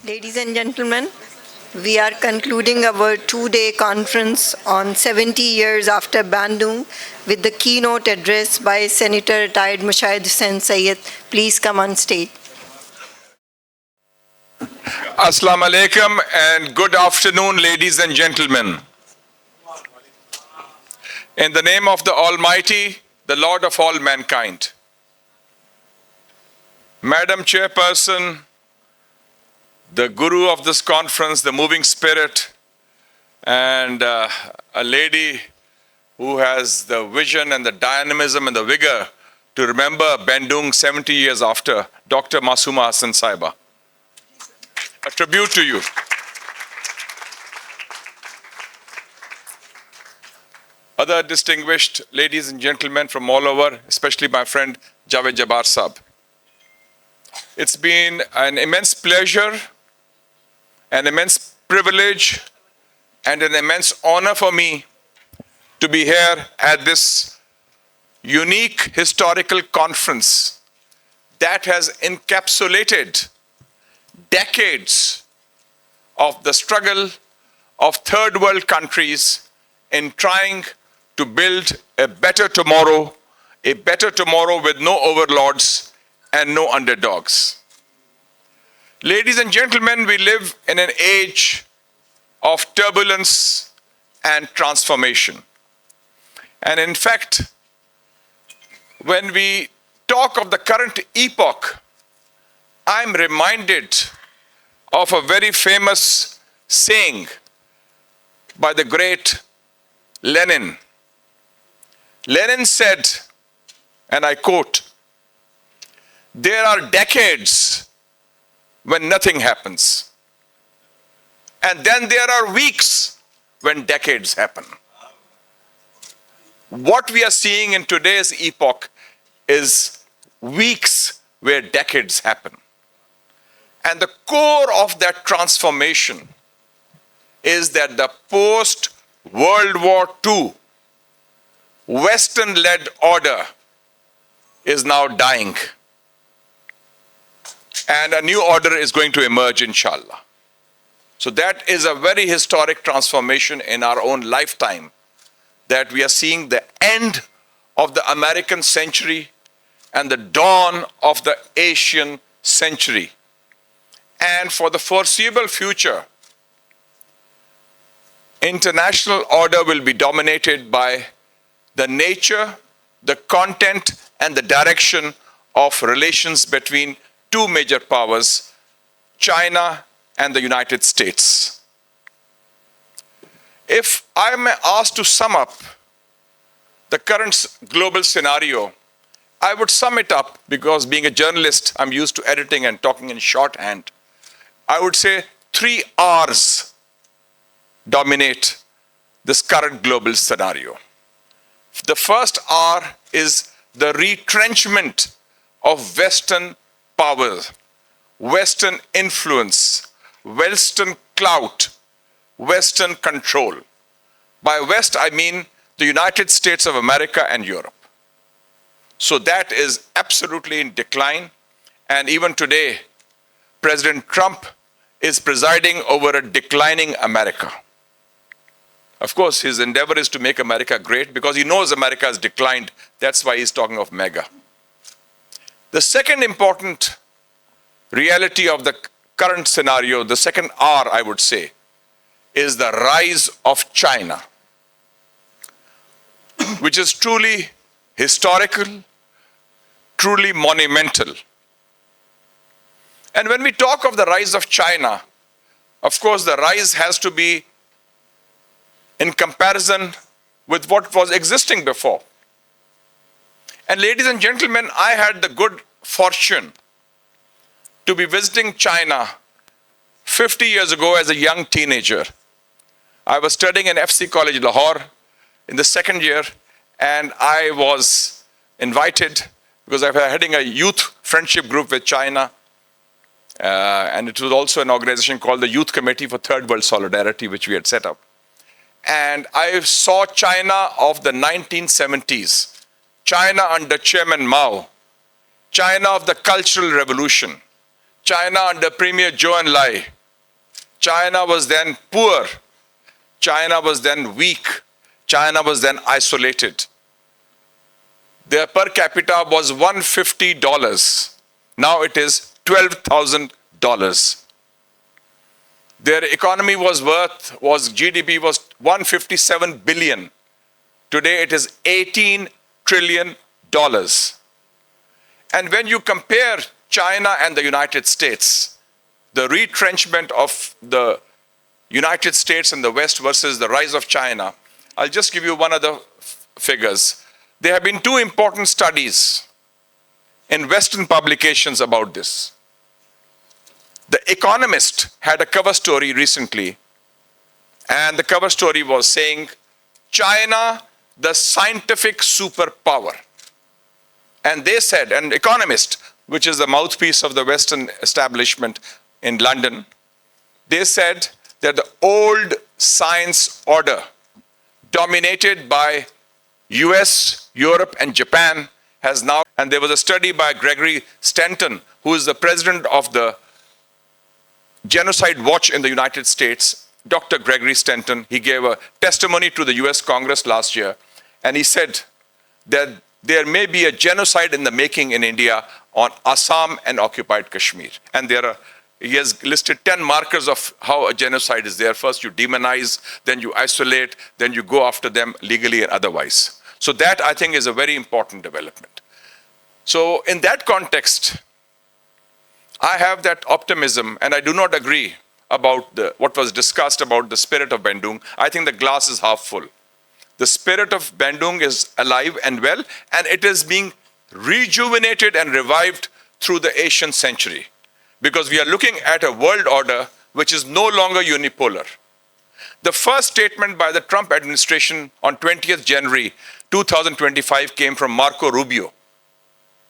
Ladies and gentlemen, we are concluding our two-day conference on 70 years after Bandung with the keynote address by Senator retired Mushahid Hussain Sayyid. Please come on stage. Assalamu alaikum and good afternoon, ladies and gentlemen. In the name of the Almighty, the Lord of all mankind. Madam Chairperson, the guru of this conference, the moving spirit, and a lady who has the vision and the dynamism and the vigor to remember Bandung 70 years after, Dr. Masuma Hassan Saiba. A tribute to you. Other distinguished ladies and gentlemen from all over, especially my friend Javed Jabbar Saab. It's been an immense pleasure, an immense privilege, and an immense honor for me to be here at this unique historical conference that has encapsulated decades of the struggle of third world countries in trying to build a better tomorrow with no overlords and no underdogs. Ladies and gentlemen, we live in an age of turbulence and transformation. And in fact, when we talk of the current epoch, I'm reminded of a very famous saying by the great Lenin. Lenin said, and I quote, "There are decades when nothing happens. And then there are weeks when decades happen." What we are seeing in today's epoch is weeks where decades happen. And the core of that transformation is that the post-World War II Western-led order is now dying. And a new order is going to emerge, inshallah. So that is a very historic transformation in our own lifetime, that we are seeing the end of the American century and the dawn of the Asian century. And for the foreseeable future, international order will be dominated by the nature, the content, and the direction of relations between two major powers, China and the United States. If I am asked to sum up the current global scenario, I would sum it up, because being a journalist, I'm used to editing and talking in shorthand. I would say 3 R's dominate this current global scenario. The first R is the retrenchment of Western powers, Western influence, Western clout, Western control. By West, I mean the United States of America and Europe. So that is absolutely in decline. And even today, President Trump is presiding over a declining America. Of course, his endeavor is to make America great because he knows America has declined. That's why he's talking of mega. The second important reality of the current scenario, the second R, I would say, is the rise of China, which is truly historical, truly monumental. And when we talk of the rise of China, of course, the rise has to be in comparison with what was existing before. And ladies and gentlemen, I had the good fortune to be visiting China 50 years ago as a young teenager. I was studying in FC College Lahore in the second year, and I was invited because I was heading a youth friendship group with China. And it was also an organization called the Youth Committee for Third World Solidarity, which we had set up. And I saw China of the 1970s, China under Chairman Mao, China of the Cultural Revolution, China under Premier Zhou Enlai. China was then poor. China was then weak. China was then isolated. Their per capita was $150. Now it is $12,000. Their economy GDP was 157 billion. Today it is $18 trillion. And when you compare China and the United States, the retrenchment of the United States and the West versus the rise of China, I'll just give you one of the figures. There have been two important studies in Western publications about this. The Economist had a cover story recently, and the cover story was saying, China, the scientific superpower. And they said, an Economist, which is the mouthpiece of the Western establishment in London, they said that the old science order, dominated by US, Europe, and Japan, has now, and there was a study by Gregory Stanton, who is the president of the Genocide Watch in the United States. Dr. Gregory Stanton, he gave a testimony to the US Congress last year, and he said that there may be a genocide in the making in India on Assam and occupied Kashmir. And he has listed 10 markers of how a genocide is there. First you demonize, then you isolate, then you go after them legally and otherwise. So that, I think, is a very important development. So in that context, I have that optimism, and I do not agree about what was discussed about the spirit of Bandung. I think the glass is half full. The spirit of Bandung is alive and well, and it is being rejuvenated and revived through the Asian century, because we are looking at a world order which is no longer unipolar. The first statement by the Trump administration on 20th January 2025 came from Marco Rubio,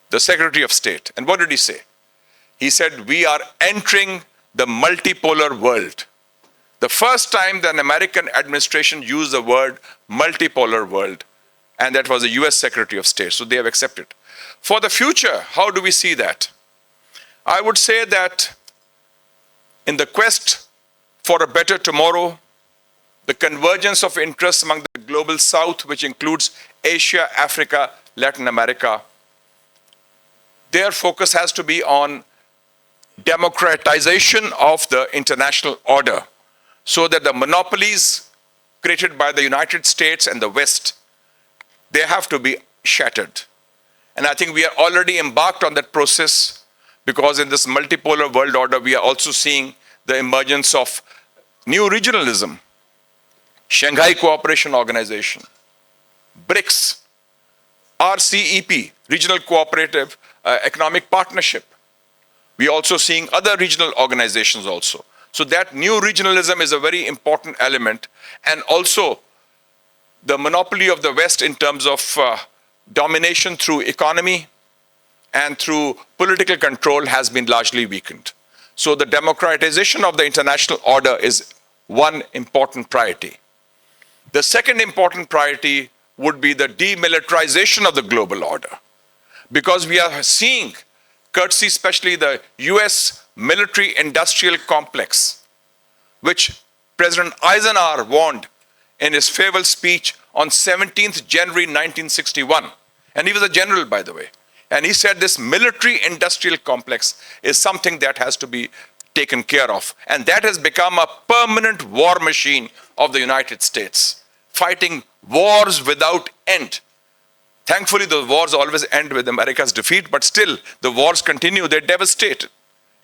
the Secretary of State. And what did he say? He said, we are entering the multipolar world. The first time that an American administration used the word multipolar world, and that was the US Secretary of State. So they have accepted. For the future, how do we see that? I would say that in the quest for a better tomorrow, the convergence of interests among the global South, which includes Asia, Africa, Latin America, their focus has to be on democratization of the international order, so that the monopolies created by the United States and the West, they have to be shattered. And I think we are already embarked on that process, because in this multipolar world order, we are also seeing the emergence of new regionalism, Shanghai Cooperation Organization, BRICS, RCEP, Regional Cooperative Economic Partnership. We are also seeing other regional organizations also. So that new regionalism is a very important element, and also the monopoly of the West in terms of domination through economy and through political control has been largely weakened. So the democratization of the international order is one important priority. The second important priority would be the demilitarization of the global order, because we are seeing, courtesy especially the US military-industrial complex, which President Eisenhower warned in his farewell speech on 17th January 1961. And he was a general, by the way. And he said this military-industrial complex is something that has to be taken care of. And that has become a permanent war machine of the United States, fighting wars without end. Thankfully, the wars always end with America's defeat, but still, the wars continue, they devastate.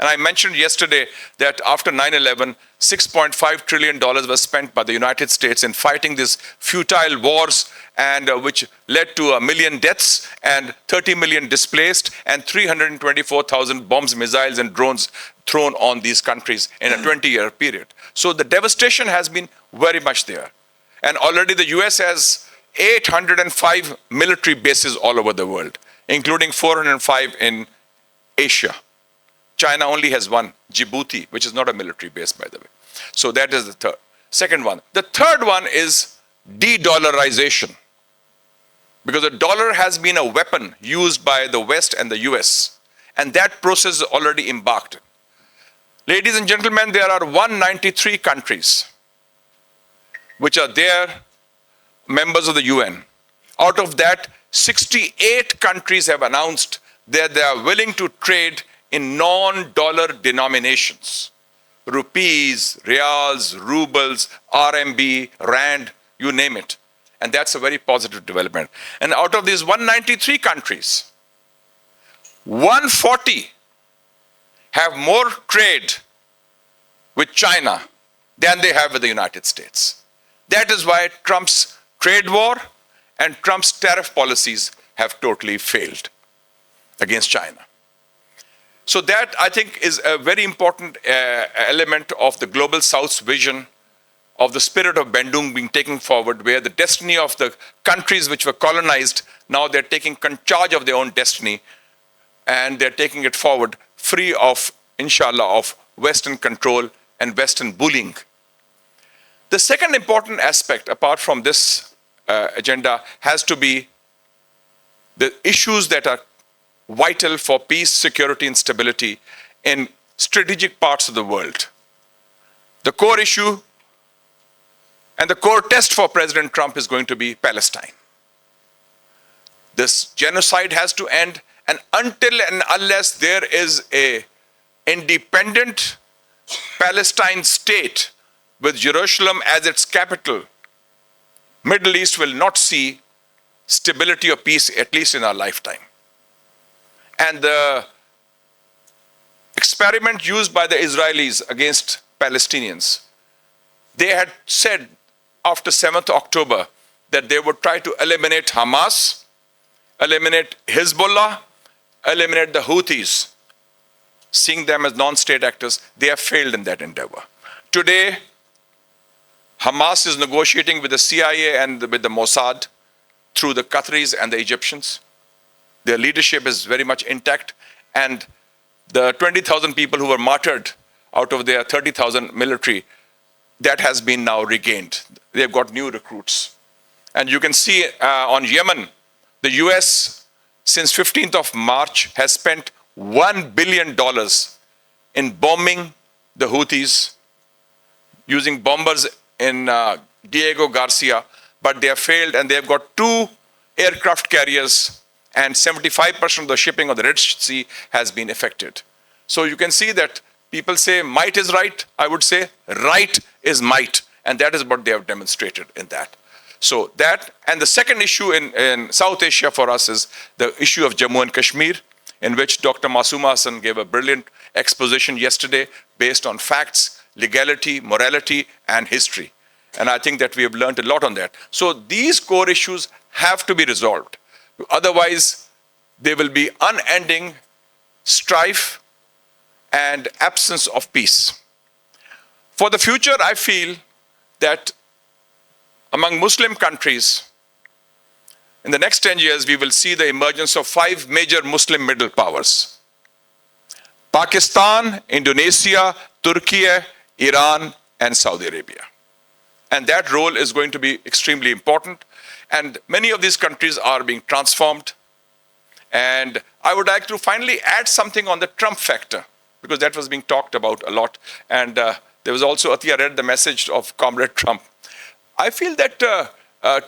And I mentioned yesterday that after 9/11, $6.5 trillion was spent by the United States in fighting these futile wars, and which led to 1 million deaths and 30 million displaced and 324,000 bombs, missiles, and drones thrown on these countries in a 20-year period. So the devastation has been very much there. And already the US has 805 military bases all over the world, including 405 in Asia. China only has one, Djibouti, which is not a military base, by the way. So that is the second one. The third one is de-dollarization, because the dollar has been a weapon used by the West and the US, and that process is already embarked. Ladies and gentlemen, there are 193 countries which are there, members of the UN. Out of that, 68 countries have announced that they are willing to trade in non-dollar denominations. Rupees, reals, rubles, RMB, rand, you name it. And that's a very positive development. And out of these 193 countries, 140 have more trade with China than they have with the United States. That is why Trump's trade war and Trump's tariff policies have totally failed against China. So that, I think, is a very important element of the Global South's vision of the spirit of Bandung being taken forward, where the destiny of the countries which were colonized, now they're taking charge of their own destiny, and they're taking it forward free of, inshallah, of Western control and Western bullying. The second important aspect, apart from this agenda, has to be the issues that are vital for peace, security, and stability in strategic parts of the world. The core issue and the core test for President Trump is going to be Palestine. This genocide has to end, and until and unless there is an independent Palestine state with Jerusalem as its capital, Middle East will not see stability or peace, at least in our lifetime. And the experiment used by the Israelis against Palestinians, they had said after 7th October that they would try to eliminate Hamas, eliminate Hezbollah, eliminate the Houthis, seeing them as non-state actors. They have failed in that endeavor. Today, Hamas is negotiating with the CIA and with the Mossad through the Qataris and the Egyptians. Their leadership is very much intact, and the 20,000 people who were martyred out of their 30,000 military, that has been now regained. They've got new recruits. And you can see on Yemen, the US, since 15th of March, has spent $1 billion in bombing the Houthis, using bombers in Diego Garcia, but they have failed, and they have got 2 aircraft carriers, and 75% of the shipping of the Red Sea has been affected. So you can see that people say might is right. I would say right is might, and that is what they have demonstrated in that. So that, and the second issue in South Asia for us is the issue of Jammu and Kashmir, in which Dr. Masooma Hassan gave a brilliant exposition yesterday based on facts, legality, morality, and history. And I think that we have learned a lot on that. So these core issues have to be resolved. Otherwise, there will be unending strife and absence of peace. For the future, I feel that among Muslim countries, in the next 10 years, we will see the emergence of 5 major Muslim middle powers: Pakistan, Indonesia, Turkey, Iran, and Saudi Arabia. And that role is going to be extremely important. And many of these countries are being transformed. And I would like to finally add something on the Trump factor, because that was being talked about a lot. And there was also, Atiya read the message of Comrade Trump. I feel that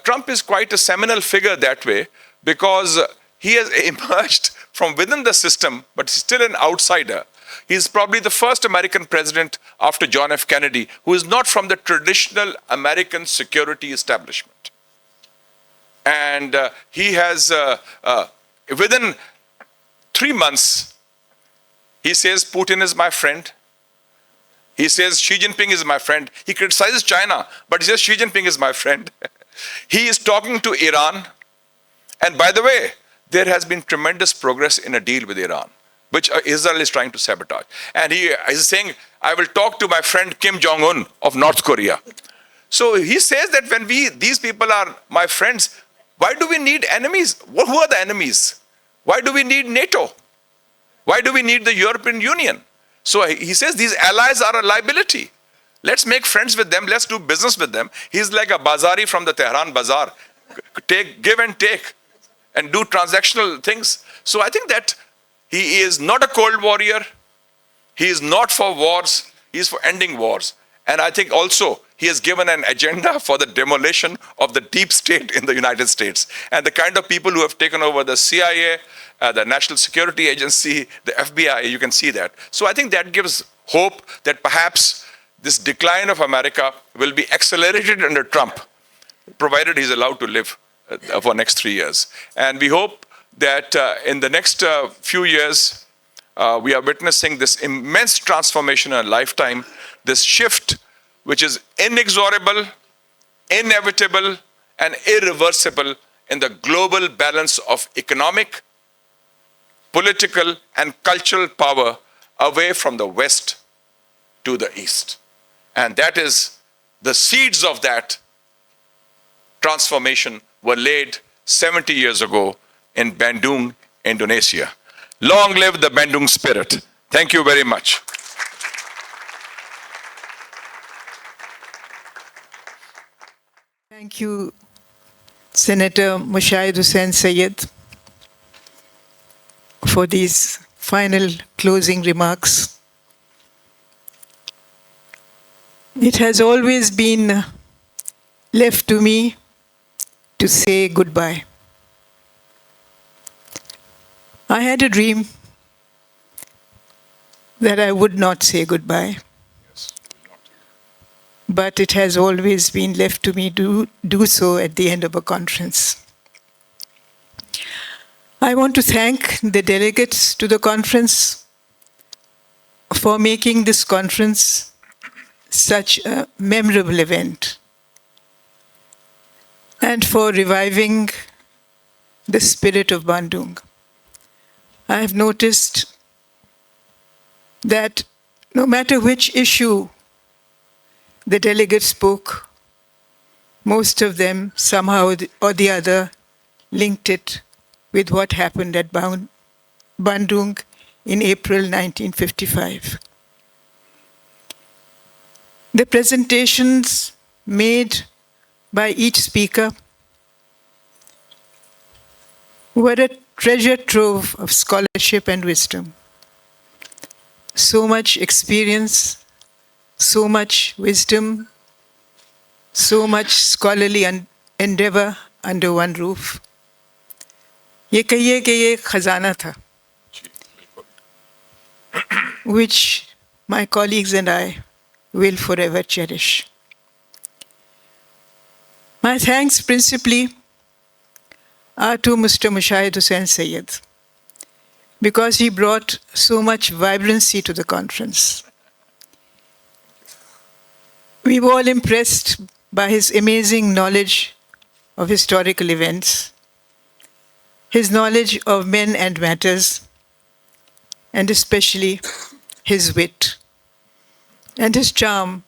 Trump is quite a seminal figure that way, because he has emerged from within the system, but still an outsider. He's probably the first American president after John F. Kennedy who is not from the traditional American security establishment. And he has, within 3 months, he says Putin is my friend. He says Xi Jinping is my friend. He criticizes China, but he says Xi Jinping is my friend. He is talking to Iran. And by the way, there has been tremendous progress in a deal with Iran, which Israel is trying to sabotage. And he is saying, I will talk to my friend Kim Jong-un of North Korea. So he says that when these people are my friends, why do we need enemies? Who are the enemies? Why do we need NATO? Why do we need the European Union? So he says these allies are a liability. Let's make friends with them. Let's do business with them. He's like a Bazari from the Tehran Bazaar. Give and take and do transactional things. So I think that he is not a cold warrior. He is not for wars, he is for ending wars. And I think also he has given an agenda for the demolition of the deep state in the United States. And the kind of people who have taken over the CIA, the National Security Agency, the FBI, you can see that. So I think that gives hope that perhaps this decline of America will be accelerated under Trump, provided he's allowed to live for next 3 years. And we hope that in the next few years, we are witnessing this immense transformation in a lifetime, this shift which is inexorable, inevitable, and irreversible in the global balance of economic, political, and cultural power away from the West to the East. And that is, the seeds of that transformation were laid 70 years ago in Bandung, Indonesia. Long live the Bandung spirit. Thank you very much. Thank you, Senator Mushaid Hussain Syed, for these final closing remarks. It has always been left to me to say goodbye. I had a dream that I would not say goodbye. But it has always been left to me to do so at the end of a conference. I want to thank the delegates to the conference for making this conference such a memorable event and for reviving the spirit of Bandung. I have noticed that no matter which issue the delegates spoke, most of them somehow or the other linked it with what happened at Bandung in April 1955. The presentations made by each speaker were a treasure trove of scholarship and wisdom. So much experience, so much wisdom, so much scholarly endeavor under one roof. ये कहिए कि ये खजाना था, which my colleagues and I will forever cherish. My thanks principally are to Mr. Mushaid Hussain Syed, because he brought so much vibrancy to the conference. We were all impressed by his amazing knowledge of historical events, his knowledge of men and matters, and especially his wit and his charm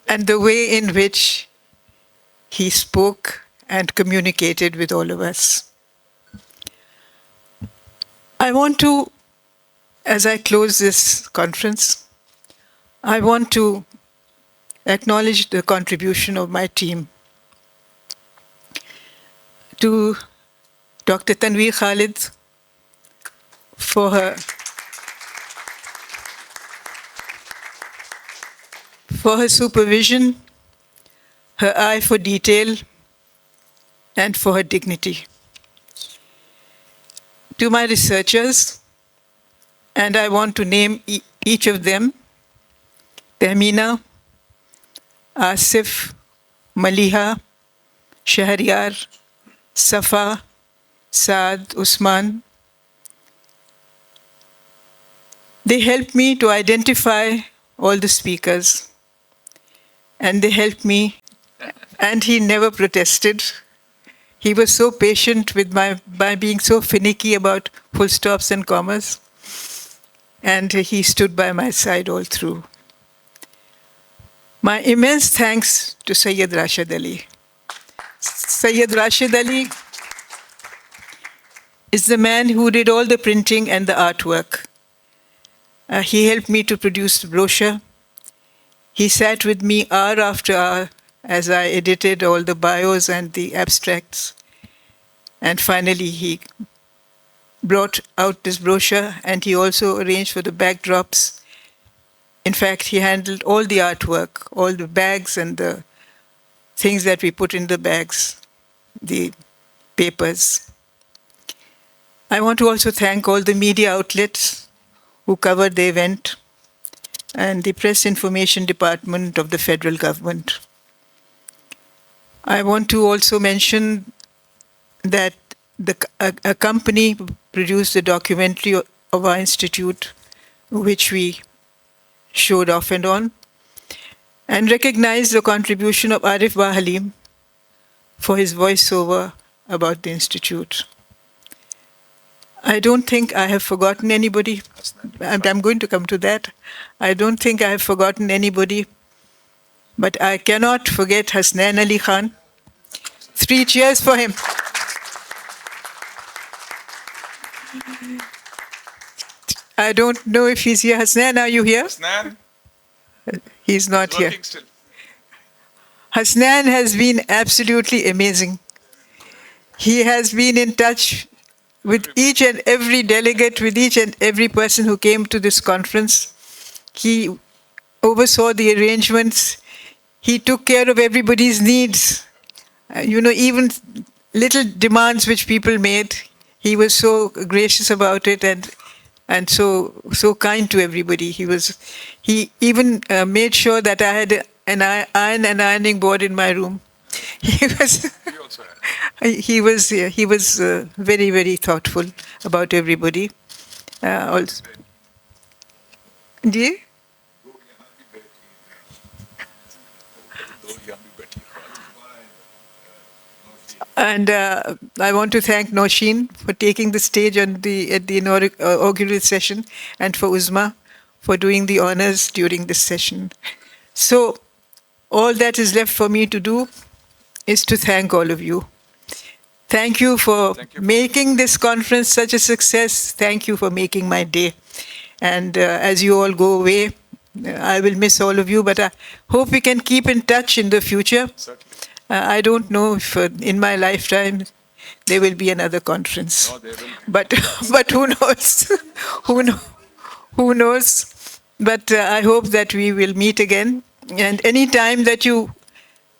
and the way in which he spoke and communicated with all of us. I want to, as I close this conference, I want to acknowledge the contribution of my team. To Dr. Tanveer Khalid for her supervision, her eye for detail, and for her dignity. To my researchers, and I want to name each of them: Tahmina, Asif, Maliha, Shahriyar, Safa, Saad, Usman. They helped me to identify all the speakers, and they helped me, and he never protested. He was so patient with by being so finicky about full stops and commas, and he stood by my side all through. My immense thanks to Sayyid Rashid Ali. Sayyid Rashid Ali is the man who did all the printing and the artwork. He helped me to produce the brochure. He sat with me hour after hour as I edited all the bios and the abstracts. And finally, he brought out this brochure, and he also arranged for the backdrops. In fact, he handled all the artwork, all the bags and the things that we put in the bags, the papers. I want to also thank all the media outlets who covered the event and the Press Information Department of the federal government. I want to also mention that a company produced a documentary of our institute, which we showed off and on, and recognized the contribution of Arif Ba Halim for his voiceover about the institute. I don't think I have forgotten anybody. I'm going to come to that. I don't think I have forgotten anybody, but I cannot forget Hasnain Ali Khan. 3 cheers for him. I don't know if he's here. Hasnain, are you here? Hasnain, He's not here. working still. Hasnain has been absolutely amazing. He has been in touch with each and every delegate, with each and every person who came to this conference. He oversaw the arrangements. He took care of everybody's needs. Even little demands which people made, he was so gracious about it and so kind to everybody. He even made sure that I had an ironing board in my room. He was very, very thoughtful about everybody. Also, ji? And I want to thank Nosheen for taking the stage at the inaugural session, and for Uzma for doing the honors during this session. So all that is left for me to do is to thank all of you. Thank you for making this conference such a success. Thank you for making my day. And as you all go away, I will miss all of you, but I hope we can keep in touch in the future. Certainly. I don't know if in my lifetime there will be another conference. No, there will be. But who knows? Who knows? But I hope that we will meet again. And any time that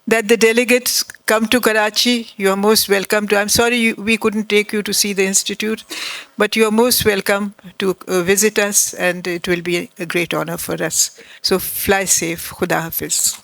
the delegates come to Karachi, you are most welcome to. I'm sorry we couldn't take you to see the institute, but you are most welcome to visit us, and it will be a great honor for us. So fly safe. Khuda Hafiz.